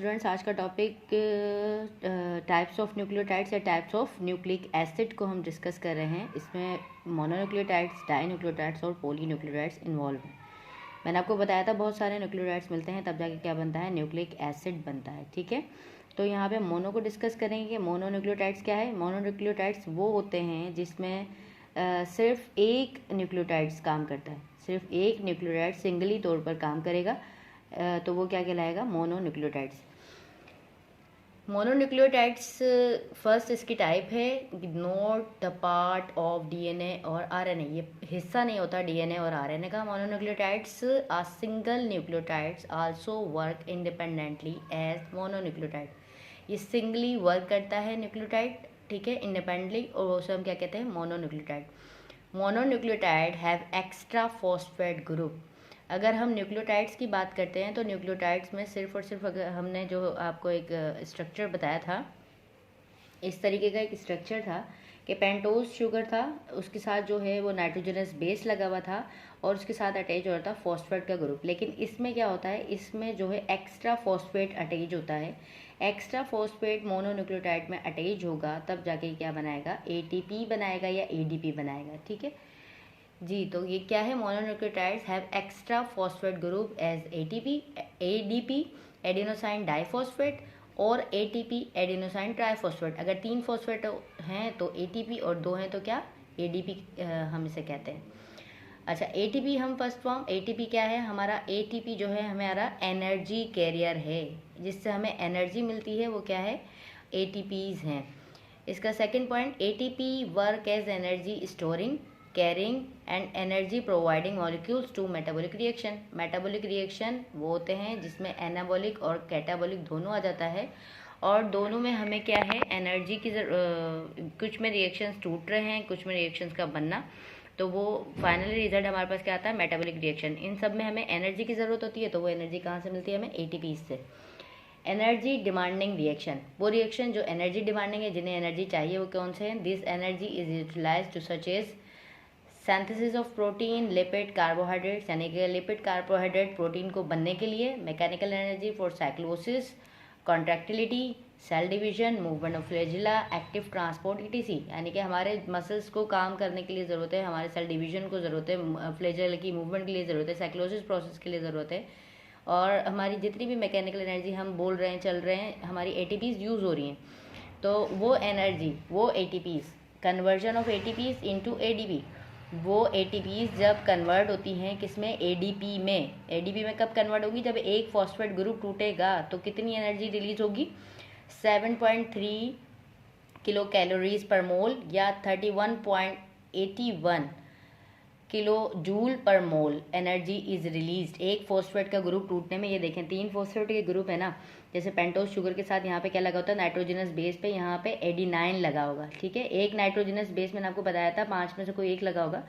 Students, आज का topic types of nucleotides या टाइप्स ऑफ न्यूक्लिक एसिड को हम डिस्कस कर रहे हैं। इसमें मोनोन्यूक्लियोटाइड्स, डाइन्यूक्लियोटाइड्स और पॉलीन्यूक्लियोटाइड्स इन्वॉल्व हैं। मैंने आपको बताया था बहुत सारे न्यूक्लियोटाइड्स मिलते हैं तब जाके क्या बनता है, न्यूक्लिक एसिड बनता है। ठीक है, तो यहाँ पे मोनो को डिस्कस करेंगे। मोनोन्यूक्लियोटाइड्स क्या है? मोनोन्यूक्लियोटाइड्स वो होते हैं जिसमें सिर्फ एक न्यूक्लियोटाइड्स काम करता है, सिर्फ एक न्यूक्लियोटाइड सिंगली तौर पर काम करेगा, तो वो क्या कहलाएगा? मोनोन्यूक्लियोटाइड्स। मोनोन्यूक्लियोटाइड्स फर्स्ट इसकी टाइप है not the part of DNA और आरएनए, ये हिस्सा नहीं होता डीएनए और आरएनए का। Mononucleotides are single nucleotides also work independently as mononucleotide. ये सिंगली वर्क करता है न्यूक्लियोटाइड, ठीक है, इंडिपेंडेंटली, और उसे हम क्या कहते हैं? Mononucleotide. Mononucleotide have extra phosphate group. अगर हम न्यूक्लियोटाइड्स की बात करते हैं तो न्यूक्लियोटाइड्स में सिर्फ और सिर्फ, अगर हमने जो आपको एक स्ट्रक्चर बताया था, इस तरीके का एक स्ट्रक्चर था कि पेंटोज शुगर था, उसके साथ जो है वो नाइट्रोजनस बेस लगा हुआ था और उसके साथ अटैच हो रहा था फॉस्फेट का ग्रुप। लेकिन इसमें क्या होता है, इसमें जो है एक्स्ट्रा फॉस्फेट अटैच होता है। एक्स्ट्रा फॉस्फेट मोनोन्यूक्लियोटाइड में अटैच होगा तब जाके क्या बनाएगा? एटीपी बनाएगा या एडीपी बनाएगा। ठीक है जी, तो ये क्या है? Mononucleotides have extra phosphate group as ATP, ADP adenosine diphosphate और एटीपी एडिनोसाइन ट्राइफॉस्फेट। अगर 3 फॉस्फेट हैं तो एटीपी और 2 हैं तो क्या? एडीपी हम इसे कहते हैं। अच्छा, एटीपी हम फर्स्ट फॉर्म, एटीपी क्या है हमारा? एटीपी जो है हमारा एनर्जी कैरियर है, जिससे हमें एनर्जी मिलती है, वो क्या है? एटीपीज हैं। इसका second point, ATP work as energy storing, carrying and energy providing molecules to metabolic reaction. Metabolic reaction वो होते हैं जिसमें एनाबॉलिक और कैटाबॉलिक दोनों आ जाता है, और दोनों में हमें क्या है? एनर्जी की कुछ में रिएक्शंस टूट रहे हैं, कुछ में रिएक्शंस का बनना, तो वो फाइनली रिजल्ट हमारे पास क्या आता है? Metabolic reaction. इन सब में हमें एनर्जी की ज़रूरत होती है, तो वो एनर्जी कहाँ से मिलती है हमें? एटीपी से। एनर्जी डिमांडिंग रिएक्शन, वो रिएक्शन जो एनर्जी डिमांडिंग है, जिन्हें एनर्जी चाहिए, वो कौन से हैं? This energy is utilize to such as synthesis of protein, lipid, carbohydrates, यानी कि लिपिड, कार्बोहाइड्रेट, प्रोटीन को बनने के लिए, mechanical energy for cyclosis, contractility, cell division, movement of flagella, active transport ETC, यानी कि हमारे मसल्स को काम करने के लिए ज़रूरत है, हमारे सेल डिवीजन को ज़रूरत है, फ्लैजिला की मूवमेंट के लिए ज़रूरत है, साइक्लोसिस प्रोसेस के लिए ज़रूरत है, और हमारी जितनी भी मैकेनिकल एनर्जी हम बोल रहे हैं, चल रहे हैं, हमारी एटीपीज यूज़ हो रही हैं, तो वो एनर्जी, वो ATPs, conversion of ATPs into ADP, वो एटीपीज जब कन्वर्ट होती हैं किसमें? एडीपी में। एडीपी में कब कन्वर्ट होगी? जब एक फॉस्फेट ग्रुप टूटेगा तो कितनी एनर्जी रिलीज होगी? 7.3 किलो कैलोरीज पर मोल या 31.81 किलो जूल पर मोल एनर्जी इज रिलीज्ड एक फॉस्फेट का ग्रुप टूटने में। ये देखें, 3 फॉस्फेट के ग्रुप है ना, जैसे पेंटोज शुगर के साथ यहाँ पे क्या लगा होता है? नाइट्रोजनस बेस पे यहाँ पे एडिनाइन लगा होगा। ठीक है, एक नाइट्रोजनस बेस मैंने आपको बताया था, 5 में से कोई एक लगा होगा,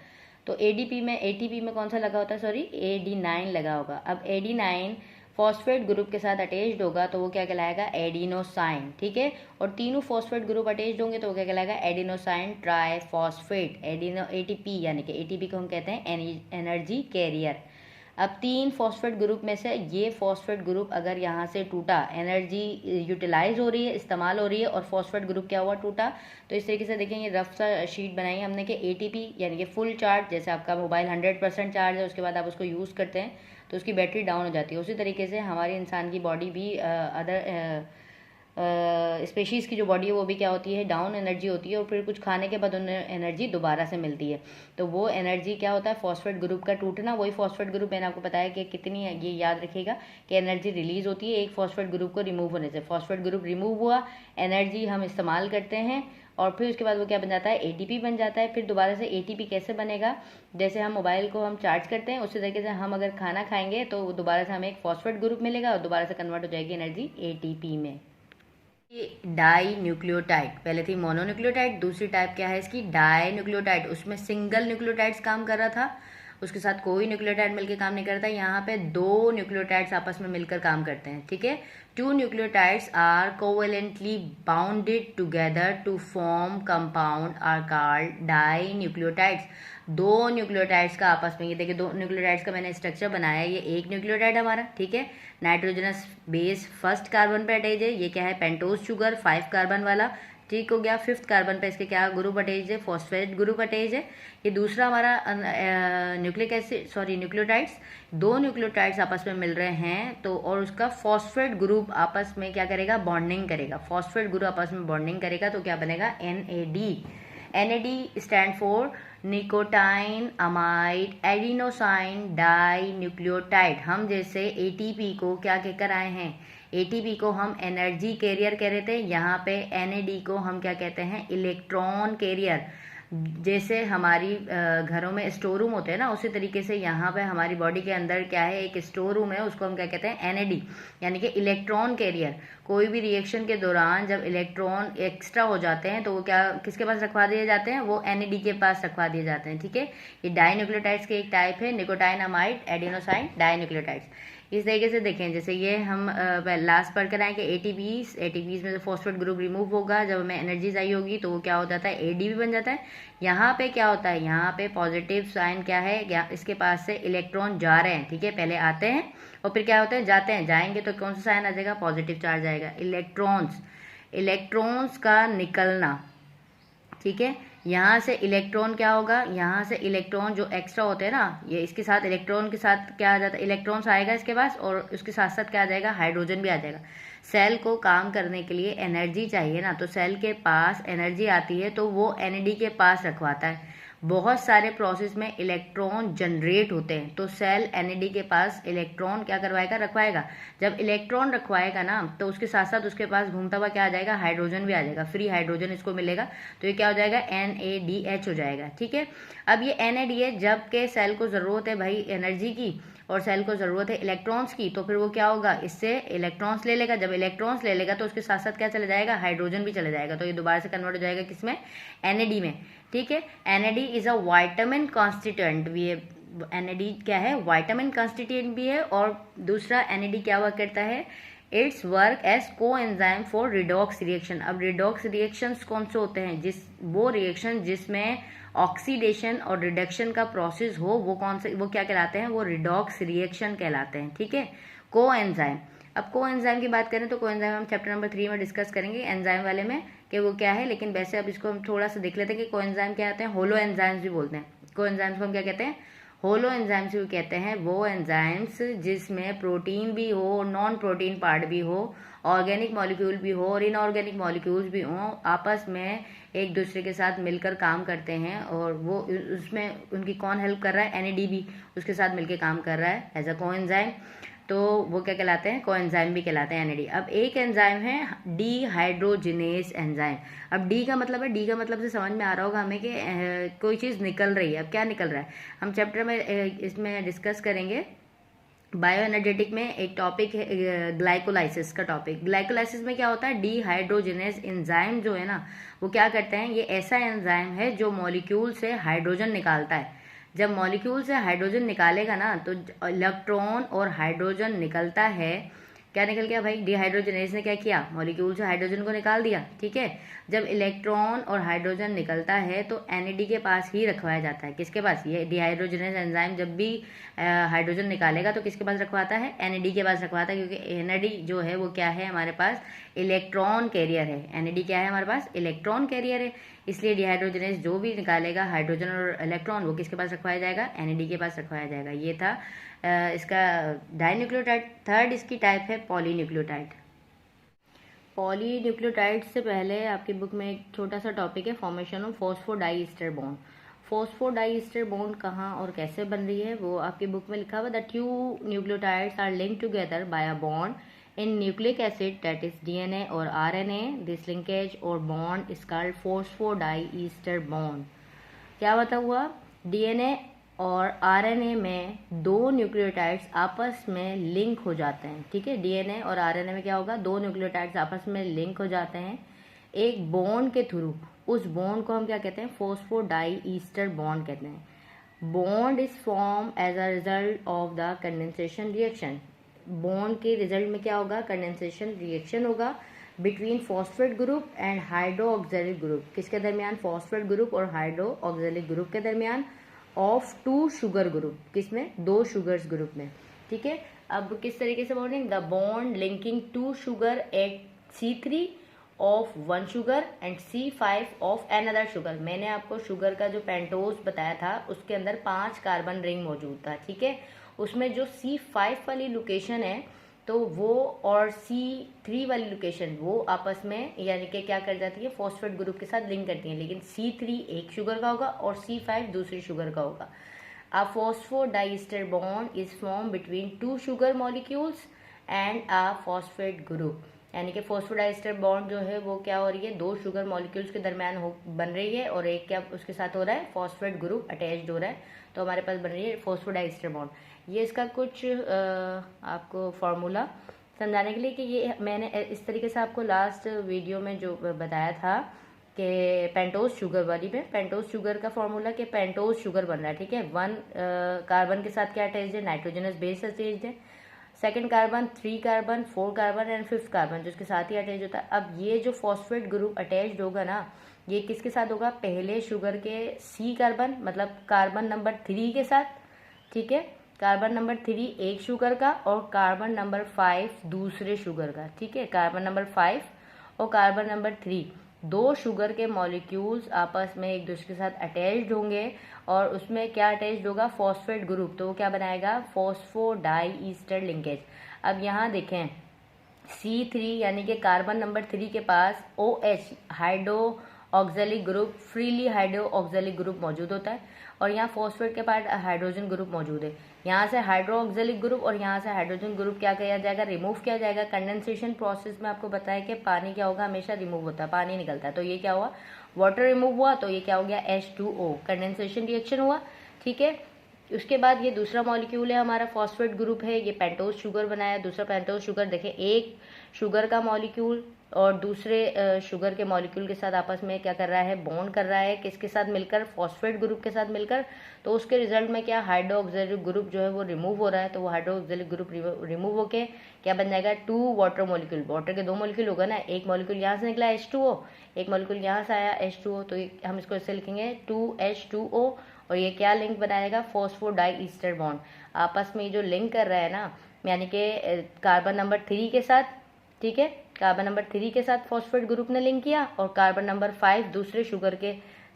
तो एडीपी में, एटीपी में कौन सा लगा होता है? सॉरी, एडिनाइन लगा होगा। अब एडिनाइन फॉस्फेट ग्रुप के साथ अटैच्ड होगा तो वो क्या कहलाएगा? एडिनोसाइन। ठीक है, और तीनों फॉस्फेट ग्रुप अटैच्ड होंगे तो वो क्या कहलाएगा? एडिनोसाइन ट्राइफॉस्फेट, एडिनो एटीपी, यानी कि एटीपी को हम कहते हैं एनर्जी कैरियर। अब 3 फॉस्फेट ग्रुप में से ये फॉस्फेट ग्रुप अगर यहाँ से टूटा, एनर्जी यूटिलाइज हो रही है, इस्तेमाल हो रही है, और फॉस्फेट ग्रुप क्या हुआ? टूटा। तो इस तरीके से देखें, ये रफ सा शीट बनाई है हमने कि एटीपी यानी कि फुल चार्ज, जैसे आपका मोबाइल 100% चार्ज है, उसके बाद आप उसको यूज़ करते हैं तो उसकी बैटरी डाउन हो जाती है। उसी तरीके से हमारी इंसान की बॉडी भी अदर स्पेशीज़ की जो बॉडी है वो भी क्या होती है? डाउन एनर्जी होती है, और फिर कुछ खाने के बाद उन्हें एनर्जी दोबारा से मिलती है। तो वो एनर्जी क्या होता है? फॉस्फेट ग्रुप का टूटना। वही फॉस्फेट ग्रुप मैंने आपको बताया कि कितनी है, ये याद रखिएगा कि एनर्जी रिलीज होती है एक फॉस्फेट ग्रुप को रिमूव होने से। फॉस्फेट ग्रुप रिमूव हुआ, एनर्जी हम इस्तेमाल करते हैं, और फिर उसके बाद वो क्या बन जाता है? एटीपी बन जाता है। फिर दोबारा से एटीपी कैसे बनेगा? जैसे हम मोबाइल को हम चार्ज करते हैं, उसी तरीके से हम अगर खाना खाएंगे तो दोबारा से हमें एक फॉस्फेट ग्रुप मिलेगा और दोबारा से कन्वर्ट हो जाएगी एनर्जी एटीपी में। ये डाई न्यूक्लियोटाइड, पहले थी मोनोन्यूक्लियोटाइड, दूसरी टाइप क्या है इसकी? Dinucleotide. उसमें सिंगल न्यूक्लियोटाइड्स काम कर रहा था, उसके साथ कोई न्यूक्लियोटाइड मिलकर काम नहीं करता। यहाँ पे 2 न्यूक्लियोटाइड्स आपस में मिलकर काम करते हैं, ठीक है। 2 nucleotides are covalently bounded together to form compound are called dinucleotides. 2 nucleotides का आपस में, ये देखिए 2 न्यूक्लियोटाइड्स का मैंने स्ट्रक्चर बनाया है। ये एक न्यूक्लियोटाइड हमारा, ठीक है, नाइट्रोजनस बेस फर्स्ट कार्बन पे अटैच है। ये क्या है, पेंटोज शुगर 5 कार्बन वाला, ठीक हो गया। 5th कार्बन पे इसके क्या ग्रुप अटैच है, फॉस्फेट ग्रुप अटैच है। ये दूसरा हमारा nucleic acid sorry nucleotides, 2 nucleotides आपस में मिल रहे हैं तो, और उसका फॉस्फेट ग्रुप आपस में क्या करेगा, बॉन्डिंग करेगा। फॉस्फेट ग्रुप आपस में बॉन्डिंग करेगा तो क्या बनेगा, NAD। NAD stand for nicotine amide adenosine dinucleotide. हम जैसे ATP को क्या कहकर आए हैं, ATP को हम एनर्जी कैरियर कह रहे थे, यहाँ पे NAD को हम क्या कहते हैं, इलेक्ट्रॉन कैरियर। जैसे हमारी घरों में स्टोर रूम होते हैं ना, उसी तरीके से यहाँ पे हमारी बॉडी के अंदर क्या है, एक स्टोर रूम है, उसको हम क्या कहते हैं, NAD, यानी कि इलेक्ट्रॉन कैरियर। कोई भी रिएक्शन के दौरान जब इलेक्ट्रॉन एक्स्ट्रा हो जाते हैं तो वो क्या किसके पास रखवा दिए जाते हैं, वो NAD के पास रखवा दिए जाते हैं, ठीक है। ये डाइन्यूक्लियोटाइड्स के एक टाइप है, निकोटाइन अमाइड एडिनोसाइन डाइन्यूक्लियोटाइड्स। इस तरीके से देखें, जैसे ये हम लास्ट पढ़ कर आए कि ATPs में से फॉस्फेट ग्रुप रिमूव होगा, जब हमें एनर्जी चाहिए होगी तो वो क्या हो जाता है, AD भी बन जाता है। यहाँ पे क्या होता है, यहाँ पे पॉजिटिव साइन क्या है, इसके पास से इलेक्ट्रॉन जा रहे हैं, ठीक है, पहले आते हैं और फिर क्या होते हैं, जाते हैं। जाएंगे तो कौन सा साइन आ जाएगा, पॉजिटिव चार्ज आएगा। इलेक्ट्रॉन्स का निकलना, ठीक है। यहाँ से इलेक्ट्रॉन क्या होगा, यहाँ से इलेक्ट्रॉन जो एक्स्ट्रा होते हैं ना, ये इसके साथ इलेक्ट्रॉन के साथ क्या आ जाता है, इलेक्ट्रॉन्स आएगा इसके पास, और उसके साथ साथ क्या आ जाएगा, हाइड्रोजन भी आ जाएगा। सेल को काम करने के लिए एनर्जी चाहिए ना, तो सेल के पास एनर्जी आती है तो वो NAD के पास रखवाता है। बहुत सारे प्रोसेस में इलेक्ट्रॉन जनरेट होते हैं तो सेल NAD के पास इलेक्ट्रॉन क्या करवाएगा, रखवाएगा। जब इलेक्ट्रॉन रखवाएगा ना तो उसके साथ साथ उसके पास घूमता हुआ क्या आ जाएगा, हाइड्रोजन भी आ जाएगा, फ्री हाइड्रोजन इसको मिलेगा, तो ये क्या हो जाएगा, NADH हो जाएगा, ठीक है। अब ये NADH जबकि सेल को ज़रूरत है भाई एनर्जी की और सेल को ज़रूरत है इलेक्ट्रॉन्स की, तो फिर वो क्या होगा, इससे इलेक्ट्रॉन्स ले लेगा। जब इलेक्ट्रॉन्स ले लेगा तो उसके साथ साथ क्या चला जाएगा, हाइड्रोजन भी चला जाएगा, तो ये दोबारा से कन्वर्ट हो जाएगा किसमें, NAD में, ठीक है। NAD is a vitamin constituent भी है। NAD क्या है, वाइटामिन कॉन्स्टिट्यूएंट भी है। और दूसरा NAD क्या हुआ करता है, इट्स वर्क एज को एंजाइम फॉर रिडॉक्स रिएक्शन। अब रिडॉक्स रिएक्शंस कौन से होते हैं, वो रिएक्शन जिसमें ऑक्सीडेशन और रिडक्शन का प्रोसेस हो, वो कौन से, वो क्या कहलाते हैं, वो रिडॉक्स रिएक्शन कहलाते हैं, ठीक है। को एंजाइम, अब को एंजाइम की बात करें तो को एंजाइम हम चैप्टर नंबर 3 में डिस्कस करेंगे एंजाइम वाले में कि वो क्या है, लेकिन वैसे अब इसको हम थोड़ा सा देख लेते हैं कि को एंजाइम क्या आते हैं। होलो एंजाइम्स भी बोलते हैं को एंजाइम्स को, हम क्या कहते हैं, होलो एंजाइम्स भी कहते हैं। वो एंजाइम्स जिसमें प्रोटीन भी हो, नॉन प्रोटीन पार्ट भी हो, ऑर्गेनिक मॉलिक्यूल भी हो और इनऑर्गेनिक मॉलिक्यूल्स भी हों, आपस में एक दूसरे के साथ मिलकर काम करते हैं। और वो उसमें उनकी कौन हेल्प कर रहा है, NAD भी उसके साथ मिलकर काम कर रहा है एज अ को एंजाइम, तो वो क्या कहलाते हैं, को एंजाइम भी कहलाते हैं NAD। अब एक एंजाइम है डिहाइड्रोजिनेज एंजाइम। अब डी का मतलब है, डी का मतलब से समझ में आ रहा होगा हमें कि कोई चीज़ निकल रही है। अब क्या निकल रहा है, हम चैप्टर में इसमें डिस्कस करेंगे। बायो एनर्जेटिक में एक टॉपिक है ग्लाइकोलाइसिस का टॉपिक। ग्लाइकोलाइसिस में क्या होता है, डिहाइड्रोजिनेज एंजाइम जो है ना, वो क्या करते हैं, ये ऐसा एंजाइम है जो मॉलिक्यूल से हाइड्रोजन निकालता है। जब मॉलिक्यूल से हाइड्रोजन निकालेगा ना तो इलेक्ट्रॉन और हाइड्रोजन निकलता है। क्या निकल गया भाई, डिहाइड्रोजनेज ने क्या किया, मॉलिक्यूल से हाइड्रोजन को निकाल दिया, ठीक है। जब इलेक्ट्रॉन और हाइड्रोजन निकलता है तो NAD के पास ही रखवाया जाता है। किसके पास, ये डिहाइड्रोजनेज एंजाइम जब भी हाइड्रोजन निकालेगा तो किसके पास रखवाता है, NAD के पास रखवाता है, क्योंकि NAD जो है वो क्या है, हमारे पास इलेक्ट्रॉन कैरियर है। NAD क्या है, हमारे पास इलेक्ट्रॉन कैरियर है, इसलिए डिहाइड्रोजनेज जो भी निकालेगा हाइड्रोजन और इलेक्ट्रॉन, वो किसके पास रखवाया जाएगा, NAD के पास रखवाया जाएगा। ये था इसका डाइन्यूक्लियोटाइड। थर्ड इसकी टाइप है पॉलीन्यूक्लियोटाइड। पॉलीन्यूक्लियोटाइड से पहले आपकी बुक में एक छोटा सा टॉपिक है, formation of phosphodiester bond. Phosphodiester bond कहाँ और कैसे बन रही है वो आपकी बुक में लिखा हुआ। The two nucleotides are link together by a bond in nucleic acid that is DNA और RNA। दिस लिंकेज और bond is called phosphodiester bond. क्या बता हुआ, DNA और RNA में 2 न्यूक्लियोटाइड्स आपस में लिंक हो जाते हैं, ठीक है। DNA और RNA में क्या होगा, 2 न्यूक्लियोटाइड्स आपस में लिंक हो जाते हैं एक बॉन्ड के थ्रू। उस बॉन्ड को हम क्या कहते हैं, फॉस्फोडाइएस्टर बॉन्ड कहते हैं। Bond is form as a result of the condensation reaction. Bond के रिजल्ट में क्या होगा, कंडेंसेशन रिएक्शन होगा between phosphate group and hydroxylic group. किसके दरमियान, फॉस्फेट ग्रुप और हाइड्रो ऑक्जेलिक ग्रुप के दरमियान, ऑफ टू शुगर ग्रुप, किसमें, दो शुगर्स ग्रुप में। ठीक है, अब किस तरीके से bonding, the bond linking to sugar at C3 of one sugar and C5 of another sugar. मैंने आपको शुगर का जो पेंटोज बताया था उसके अंदर 5 कार्बन रिंग मौजूद था। ठीक है, उसमें जो C5 वाली लोकेशन है तो वो और C3 वाली लोकेशन वो आपस में यानी कि क्या कर जाती है, फॉस्फेट ग्रुप के साथ लिंक करती है, लेकिन C3 एक शुगर का होगा और C5 दूसरी शुगर का होगा। A phosphodiester bond is formed between two sugar molecules and a phosphate group। यानी कि फॉस्फोडाइस्टर बॉन्ड जो है वो क्या हो रही है, दो शुगर मॉलिक्यूल्स के दरमियान बन रही है और एक क्या उसके साथ हो रहा है, फॉस्फेट ग्रुप अटैच्ड हो रहा है, तो हमारे पास बन रही है फॉस्फोडाइस्टर बॉन्ड। ये इसका कुछ आपको फॉर्मूला समझाने के लिए कि ये मैंने इस तरीके से आपको लास्ट वीडियो में जो बताया था कि पेंटोज शुगर वाली में, पेंटोज शुगर का फॉर्मूला कि पेंटोज शुगर बन रहा है। ठीक है, 1 कार्बन के साथ क्या अटैच्ड है, नाइट्रोजनस बेस अटैच्ड है, second carbon, 3 carbon, 4 carbon and 5th carbon जिसके साथ ही अटैच होता है। अब ये जो फॉस्फेट ग्रुप अटैच्ड होगा ना, ये किसके साथ होगा, पहले शुगर के C कार्बन मतलब कार्बन नंबर 3 के साथ। ठीक है, कार्बन नंबर 3 एक शुगर का और कार्बन नंबर 5 दूसरे शुगर का। ठीक है, कार्बन नंबर 5 और कार्बन नंबर 3 दो शुगर के मॉलिक्यूल्स आपस में एक दूसरे के साथ अटैच्ड होंगे और उसमें क्या अटैच्ड होगा, फॉस्फेट ग्रुप, तो वो क्या बनाएगा, फॉस्फोडाइईस्टर लिंकेज। अब यहाँ देखें C3 यानी कि कार्बन नंबर 3 के पास OH hydro oxalic group, freely hydro oxalic group मौजूद होता है और यहाँ फॉस्फेट के पास हाइड्रोजन ग्रुप मौजूद है। यहाँ से हाइड्रो ऑक्जेलिक ग्रुप और यहाँ से हाइड्रोजन ग्रुप क्या किया जाएगा, रिमूव किया जाएगा। कंडेंसेशन प्रोसेस में आपको बताया कि पानी क्या होगा, हमेशा रिमूव होता है, पानी निकलता है, तो ये क्या हुआ, वाटर रिमूव हुआ, तो ये क्या हो गया, H2O, कंडेंसेशन रिएक्शन हुआ। ठीक है, उसके बाद ये दूसरा मॉलिक्यूल है हमारा, फॉस्फेट ग्रुप है, ये पेंटोज शुगर बनाया, दूसरा पेंटोज शुगर। देखें एक शुगर का मॉलिक्यूल और दूसरे शुगर के मॉलिक्यूल के साथ आपस में क्या कर रहा है, बॉन्ड कर रहा है, किसके साथ मिलकर, फॉस्फेट ग्रुप के साथ मिलकर। तो उसके रिजल्ट में क्या, हाइड्रो ऑक्जेलिक ग्रुप जो है वो रिमूव हो रहा है, तो वो हाइड्रो ऑक्जेलिक ग्रुप रिमूव होके क्या बन जाएगा, 2 वाटर मॉलिक्यूल। वाटर के 2 मॉलिक्यूल होगा ना, एक मॉलिक्यूल यहाँ से निकला H2O, एक मॉलिक्यूल यहाँ से आया H2O, तो हम इसको ऐसे लिखेंगे 2H2O और ये क्या लिंक बनाएगा, फॉस्फोडाइईस्टर बॉन्ड। आपस में जो लिंक कर रहा है ना, यानी कि कार्बन नंबर 3 के साथ, ठीक है, कार्बन नंबर 3 के साथ फॉस्फेट ग्रुप ने लिंक किया और कार्बन नंबर 5 दूसरे शुगर के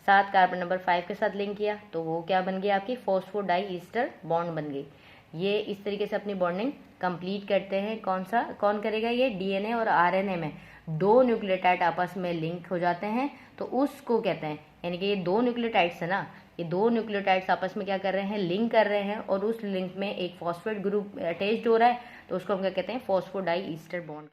साथ कार्बन नंबर 5 के साथ लिंक किया, तो वो क्या बन गई, आपकी फॉस्फोडाइईस्टर बॉन्ड बन गई। ये इस तरीके से अपनी बॉन्डिंग कंप्लीट करते हैं। कौन करेगा, ये DNA और RNA में 2 न्यूक्लियोटाइड आपस में लिंक हो जाते हैं तो उसको कहते हैं, यानी कि ये 2 न्यूक्लियोटाइड्स है ना, ये 2 न्यूक्लियोटाइड्स आपस में क्या कर रहे हैं, लिंक कर रहे हैं और उस लिंक में एक फॉस्फेट ग्रुप अटैच्ड हो रहा है, तो उसको हम क्या कहते हैं, फॉस्फोडाइईस्टर बॉन्ड।